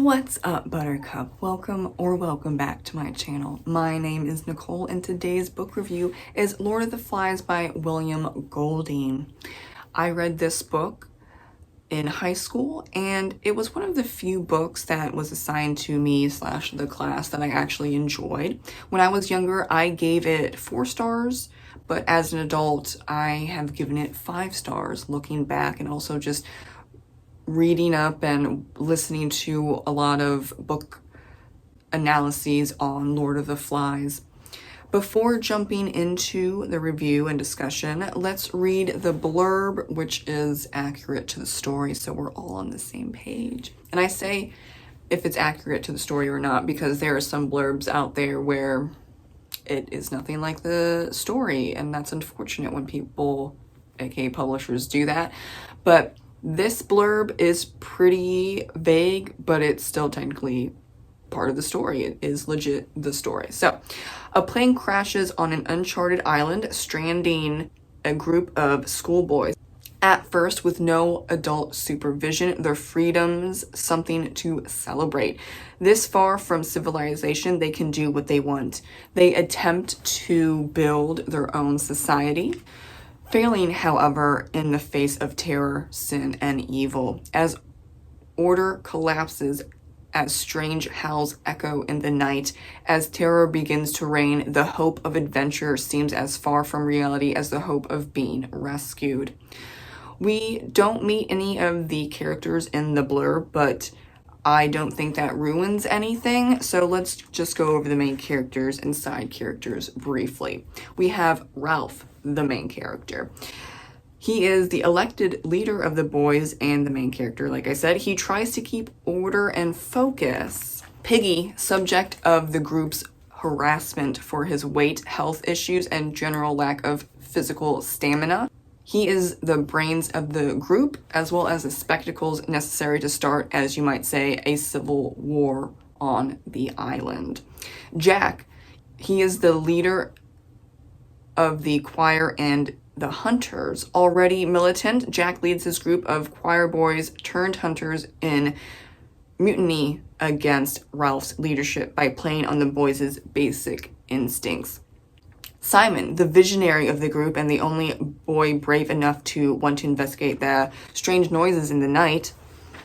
What's up, Buttercup? Welcome back to my channel. My name is Nicole and today's book review is Lord of the Flies by William Golding. I read this book in high school and it was one of the few books that was assigned to me / the class that I actually enjoyed. When I was younger, I gave it 4 stars, but as an adult, I have given it 5 stars looking back, and also just reading up and listening to a lot of book analyses on Lord of the Flies. Before jumping into the review and discussion, let's read the blurb, which is accurate to the story, so we're all on the same page. And I say if it's accurate to the story or not, because there are some blurbs out there where it is nothing like the story, and that's unfortunate when people, aka publishers, do that. But this blurb is pretty vague, but it's still technically part of the story. It is legit the story. So, a plane crashes on an uncharted island, stranding a group of schoolboys. At first, with no adult supervision, their freedom's something to celebrate. This far from civilization, they can do what they want. They attempt to build their own society, failing, however, in the face of terror, sin, and evil. As order collapses, as strange howls echo in the night, as terror begins to reign, the hope of adventure seems as far from reality as the hope of being rescued. We don't meet any of the characters in the blurb, but I don't think that ruins anything, so let's just go over the main characters and side characters briefly. We have Ralph, the main character. He is the elected leader of the boys and the main character, like I said. He tries to keep order and focus. Piggy, subject of the group's harassment for his weight, health issues, and general lack of physical stamina. He is the brains of the group, as well as the spectacles necessary to start, as you might say, a civil war on the island. Jack, he is the leader of the choir and the hunters. Already militant, Jack leads his group of choir boys turned hunters in mutiny against Ralph's leadership by playing on the boys' basic instincts. Simon, the visionary of the group and the only boy brave enough to want to investigate the strange noises in the night.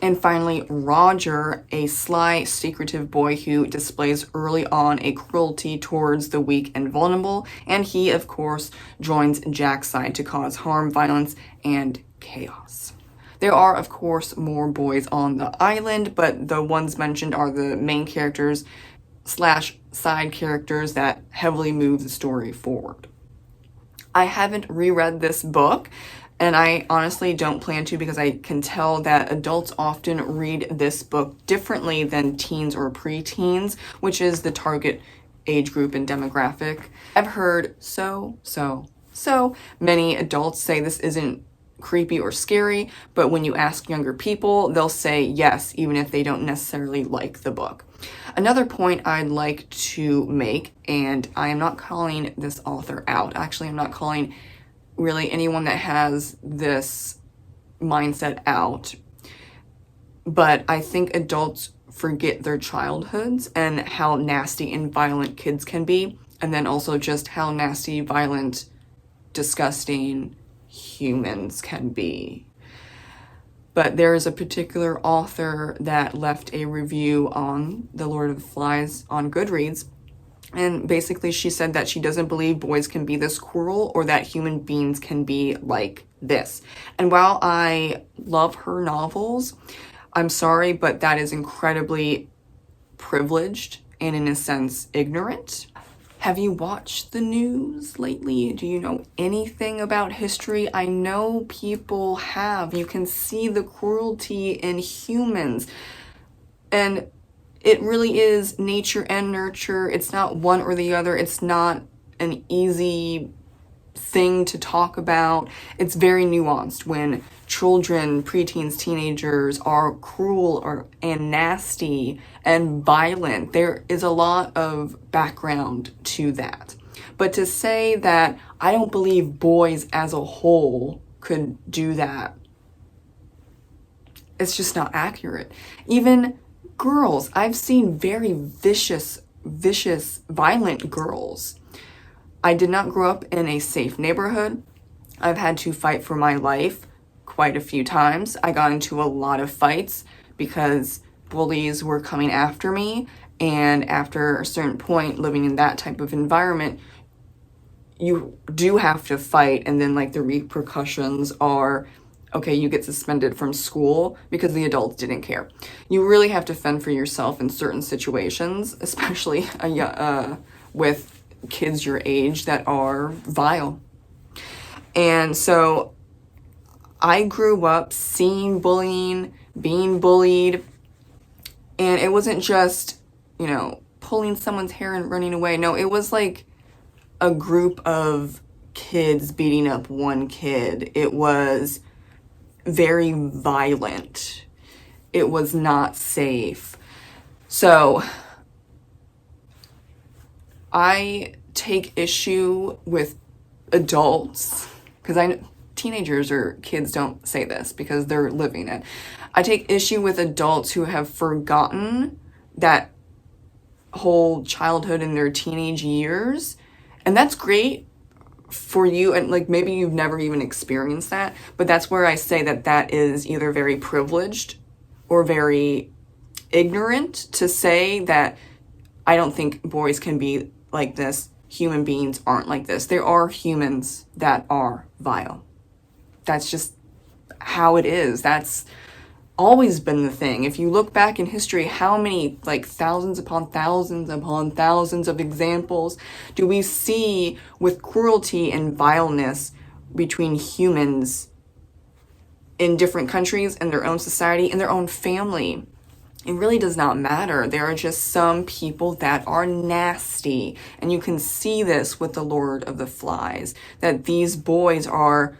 And finally, Roger, a sly, secretive boy who displays early on a cruelty towards the weak and vulnerable, and he, of course, joins Jack's side to cause harm, violence, and chaos. There are, of course, more boys on the island, but the ones mentioned are the main characters / side characters that heavily move the story forward. I haven't reread this book, and I honestly don't plan to, because I can tell that adults often read this book differently than teens or preteens, which is the target age group and demographic. I've heard so many adults say this isn't creepy or scary, but when you ask younger people, they'll say yes, even if they don't necessarily like the book. Another point I'd like to make, and I am not calling this author out. Actually, I'm not calling really anyone that has this mindset out, but I think adults forget their childhoods and how nasty and violent kids can be, and then also just how nasty, violent, disgusting humans can be. But there is a particular author that left a review on The Lord of the Flies on Goodreads, and basically she said that she doesn't believe boys can be this cruel or that human beings can be like this. And while I love her novels, I'm sorry, but that is incredibly privileged and, in a sense, ignorant. Have you watched the news lately? Do you know anything about history? I know people have. You can see the cruelty in humans. And it really is nature and nurture. It's not one or the other. It's not an easy thing to talk about. It's very nuanced when children, preteens, teenagers are cruel and nasty and violent. There is a lot of background to that. But to say that I don't believe boys as a whole could do that, it's just not accurate. Even girls. I've seen very vicious, violent girls. I did not grow up in a safe neighborhood. I've had to fight for my life quite a few times. I got into a lot of fights because bullies were coming after me. And after a certain point, living in that type of environment, you do have to fight. And then like the repercussions are, okay, you get suspended from school because the adults didn't care. You really have to fend for yourself in certain situations, especially with kids your age that are vile. And so I grew up seeing bullying, being bullied, and it wasn't just, you know, pulling someone's hair and running away. No, it was like a group of kids beating up one kid. It was very violent. It was not safe. So I take issue with adults, because teenagers or kids don't say this because they're living it. I take issue with adults who have forgotten that whole childhood in their teenage years. And that's great for you, and like maybe you've never even experienced that, but that's where I say that that is either very privileged or very ignorant to say that I don't think boys can be like this. Human beings aren't like this. There are humans that are vile. That's just how it is. That's always been the thing. If you look back in history, how many, like thousands upon thousands upon thousands of examples do we see with cruelty and vileness between humans in different countries, in their own society, in their own family? It really does not matter. There are just some people that are nasty. And you can see this with the Lord of the Flies, that these boys are,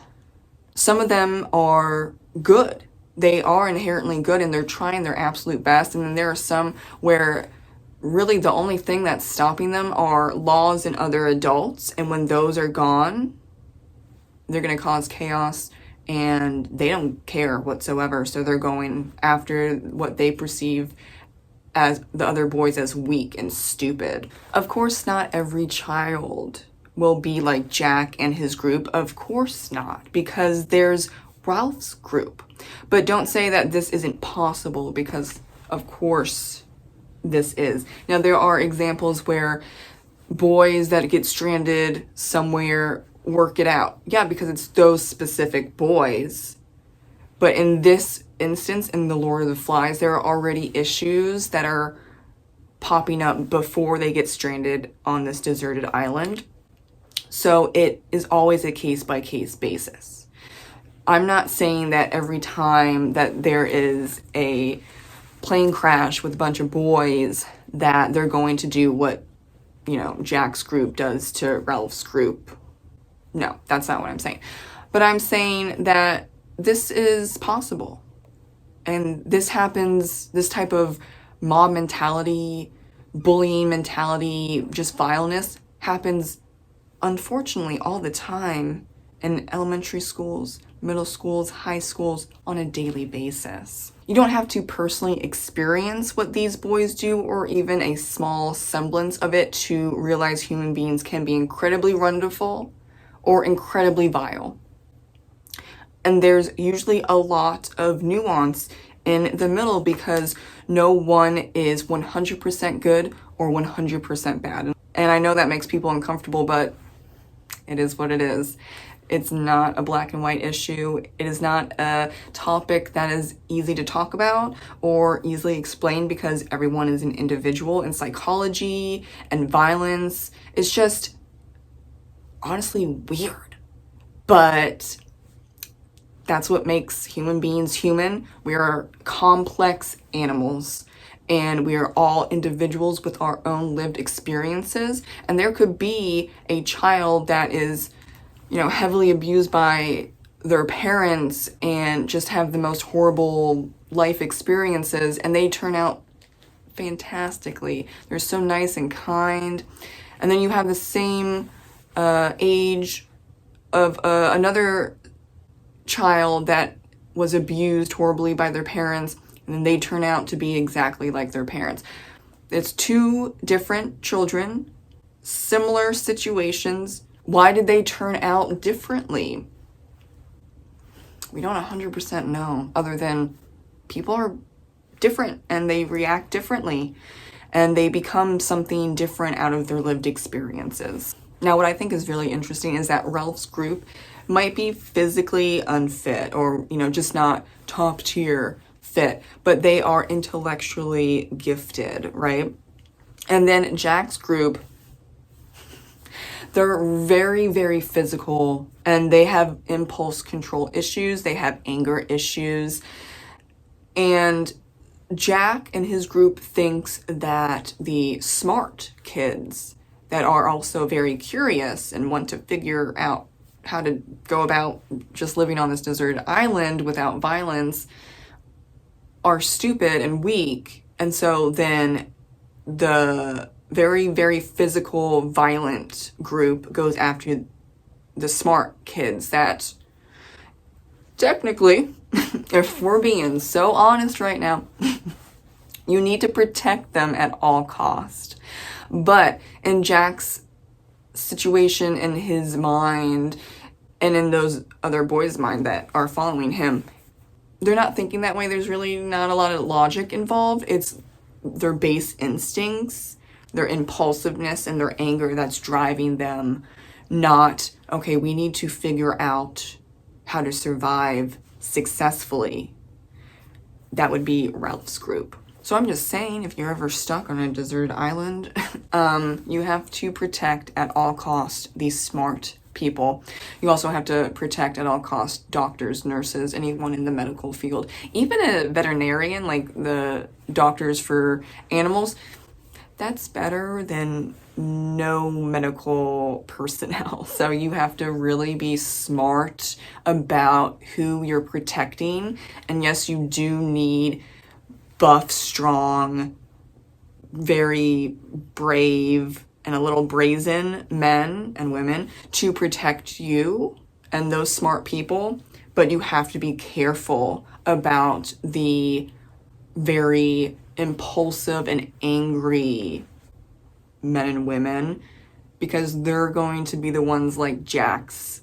some of them are good. They are inherently good and they're trying their absolute best. And then there are some where really the only thing that's stopping them are laws and other adults. And when those are gone, they're going to cause chaos. And they don't care whatsoever, so they're going after what they perceive as the other boys as weak and stupid. Of course, not every child will be like Jack and his group. Of course not, because there's Ralph's group. But don't say that this isn't possible, because of course this is. Now, there are examples where boys that get stranded somewhere work it out. Yeah, because it's those specific boys. But in this instance, in the Lord of the Flies, there are already issues that are popping up before they get stranded on this deserted island. So it is always a case-by-case basis. I'm not saying that every time that there is a plane crash with a bunch of boys that they're going to do what, you know, Jack's group does to Ralph's group. No, that's not what I'm saying. But I'm saying that this is possible. And this happens, this type of mob mentality, bullying mentality, just vileness happens, unfortunately, all the time in elementary schools, middle schools, high schools, on a daily basis. You don't have to personally experience what these boys do, or even a small semblance of it, to realize human beings can be incredibly wonderful or incredibly vile. And there's usually a lot of nuance in the middle, because no one is 100% good or 100% bad. And I know that makes people uncomfortable, but it is what it is. It's not a black and white issue. It is not a topic that is easy to talk about or easily explained, because everyone is an individual, and psychology and violence is just honestly weird. But that's what makes human beings human. We are complex animals, and we are all individuals with our own lived experiences. And there could be a child that is, you know, heavily abused by their parents and just have the most horrible life experiences, and they turn out fantastically. They're so nice and kind. And then you have the same age of another child that was abused horribly by their parents, and and they turn out to be exactly like their parents. It's two different children, similar situations. Why did they turn out differently? We don't 100% know, other than people are different and they react differently and they become something different out of their lived experiences. Now, what I think is really interesting is that Ralph's group might be physically unfit or, just not top tier fit, but they are intellectually gifted, right? And then Jack's group, they're very, very physical and they have impulse control issues. They have anger issues. And Jack and his group thinks that the smart kids that are also very curious and want to figure out how to go about just living on this deserted island without violence are stupid and weak. And so then the very, very physical, violent group goes after the smart kids that technically, if we're being so honest right now, you need to protect them at all cost. But in Jack's situation, in his mind, and in those other boys' mind that are following him, they're not thinking that way. There's really not a lot of logic involved. It's their base instincts, their impulsiveness, and their anger that's driving them. Not, okay, we need to figure out how to survive successfully. That would be Ralph's group. So I'm just saying, if you're ever stuck on a deserted island, you have to protect at all costs these smart people. You also have to protect at all costs doctors, nurses, anyone in the medical field. Even a veterinarian, like the doctors for animals, that's better than no medical personnel. So you have to really be smart about who you're protecting. And yes, you do need buff, strong, very brave, and a little brazen men and women to protect you and those smart people. But you have to be careful about the very impulsive and angry men and women, because they're going to be the ones like Jack's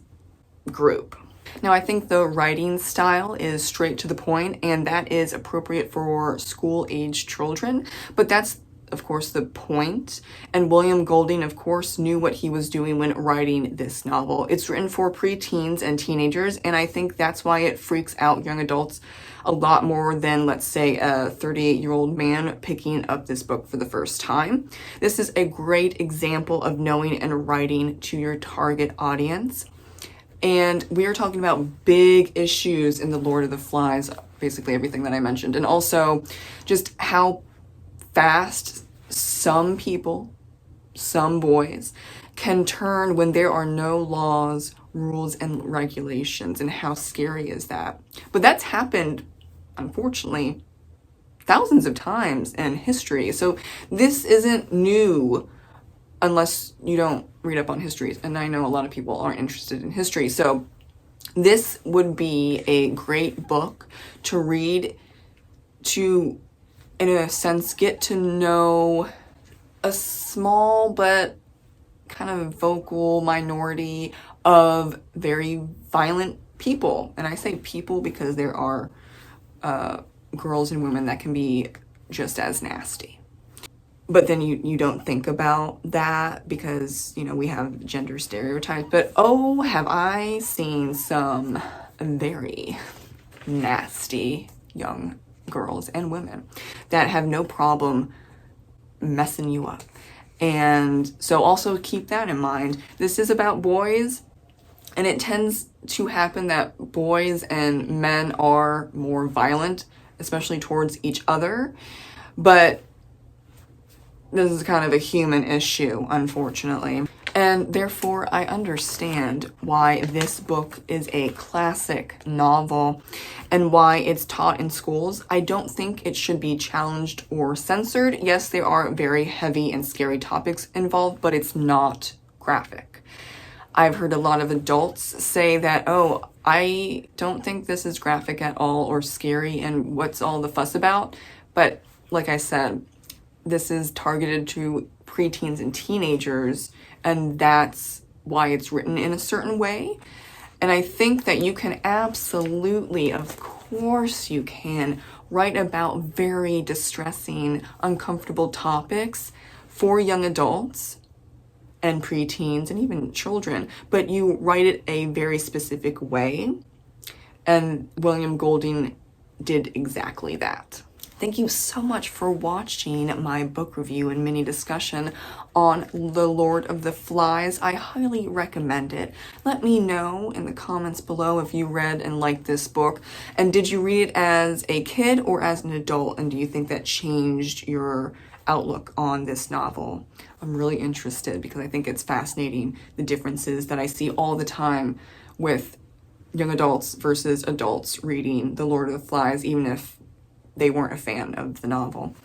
group. Now, I think the writing style is straight to the point, and that is appropriate for school-age children, but that's of course the point. And William Golding, of course, knew what he was doing when writing this novel. It's written for preteens and teenagers, and I think that's why it freaks out young adults a lot more than, let's say, a 38-year-old man picking up this book for the first time. This is a great example of knowing and writing to your target audience. And we are talking about big issues in The Lord of the Flies, basically everything that I mentioned, and also just how fast some people, some boys, can turn when there are no laws, rules, and regulations, and how scary is that? But that's happened, unfortunately, thousands of times in history. So this isn't new unless you don't read up on history. And I know a lot of people aren't interested in history. So this would be a great book to read to, in a sense, get to know a small but kind of vocal minority of very violent people. And I say people because there are girls and women that can be just as nasty. But then you don't think about that because, you know, we have gender stereotypes. But oh, have I seen some very nasty young girls and women that have no problem messing you up. And so also keep that in mind. This is about boys, and it tends to happen that boys and men are more violent, especially towards each other. But this is kind of a human issue, unfortunately. And therefore, I understand why this book is a classic novel and why it's taught in schools. I don't think it should be challenged or censored. Yes, there are very heavy and scary topics involved, but it's not graphic. I've heard a lot of adults say that, oh, I don't think this is graphic at all or scary and what's all the fuss about. But like I said, this is targeted to preteens and teenagers, and that's why it's written in a certain way. And I think that you can absolutely, of course you can, write about very distressing, uncomfortable topics for young adults and preteens and even children, but you write it a very specific way. And William Golding did exactly that. Thank you so much for watching my book review and mini discussion on The Lord of the Flies. I highly recommend it. Let me know in the comments below if you read and liked this book. And did you read it as a kid or as an adult? And do you think that changed your outlook on this novel? I'm really interested because I think it's fascinating, the differences that I see all the time with young adults versus adults reading The Lord of the Flies, even if they weren't a fan of the novel.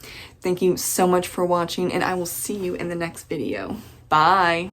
Thank you so much for watching, and I will see you in the next video. Bye!